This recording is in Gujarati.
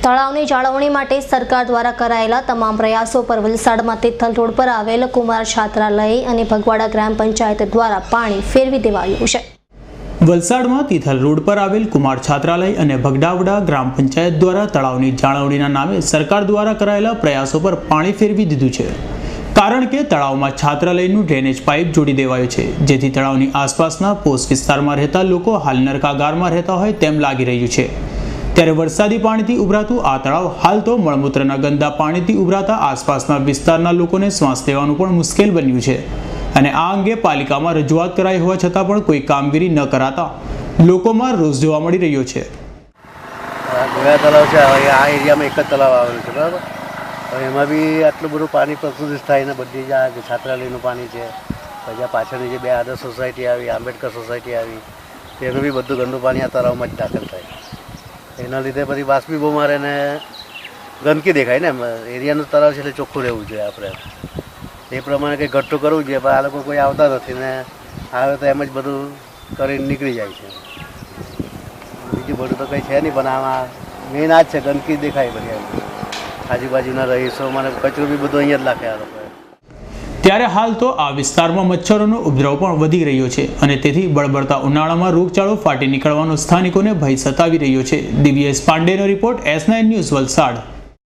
તળાવની જાળવણી માટે સરકાર દ્વારા કરાયેલા તમામ પ્રયાસો પર વલસાડમાં તિથલ રોડ પર આવેલ કુમાર છાત્રાલય અને ભગવાડા ગ્રામ પંચાયત દ્વારા પાણી ફેરવી દેવાયું છે। વલસાડમાં તિથલ રોડ પર આવેલ કુમાર છાત્રાલય અને ભગડાવડા ગ્રામ પંચાયત દ્વારા તળાવની જાળવણીના નામે સરકાર દ્વારા કરાયેલા પ્રયાસો પર પાણી ફેરવી દીધું છે, કારણ કે તળાવમાં છાત્રાલયનું ડ્રેનેજ પાઇપ જોડી દેવાયો છે, જેથી તળાવની આસપાસના પોસ્ટ વિસ્તારમાં રહેતા લોકો હાલ નરકાગારમાં રહેતા હોય તેમ લાગી રહ્યું છે। ત્યારે વરસાદી પાણીથી ઉભરાતું આ તળાવ હાલ તો મળમૂત્રના ગંદા પાણીથી ઉભરાતા આસપાસના વિસ્તારના લોકોને શ્વાસ લેવાનું પણ મુશ્કેલ બન્યું છે અને આ અંગે પાલિકામાં રજૂઆત કરાઈ હોવા છતાં પણ કોઈ કામગીરી ન કરાતા લોકોમાં રોષ જોવા મળી રહ્યો છે। ગોયા તળાવ છે, આ એરિયામાં એક જ તળાવ આવેલું છે, બરાબર। હવે એમાં બી આટલું બધું પાણી પ્રદૂષિત થાય ને બધી જ આ છાત્રાલયનું પાણી છે, પછી આ પાછળની જે બે આદર્શ સોસાયટી આવી, આંબેડકર સોસાયટી આવી, તેનું બી બધું ગંદુ પાણી આ તળાવમાં જ દાખલ થાય। એના લીધે પછી બાષ્પી બહુ મારે ને ગંદકી દેખાય ને, એરિયાનું તળાવ છે એટલે ચોખ્ખું રહેવું જોઈએ આપણે, એ પ્રમાણે કંઈ ઘટતું કરવું જોઈએ, પણ આ લોકો કોઈ આવતા નથી ને આવે તો એમ જ બધું કરીને નીકળી જાય છે। બીજું બધું તો કંઈ છે નહીં, પણ આમાં મેઇન આ જ છે, ગંદકી દેખાય બધી આજુબાજુના રહીશો મને કચરો બી બધું અહીંયા જ નાખે આ લોકોએ। ત્યારે હાલ તો આ વિસ્તારમાં મચ્છરોનો ઉપદ્રવ પણ વધી રહ્યો છે અને તેથી બળબડતા ઉનાળામાં રોગચાળો ફાટી નીકળવાનો સ્થાનિકોને ભય સતાવી રહ્યો છે। દિવ્યેશ પાંડેનો રિપોર્ટ S9 ન્યૂઝ વલસાડ।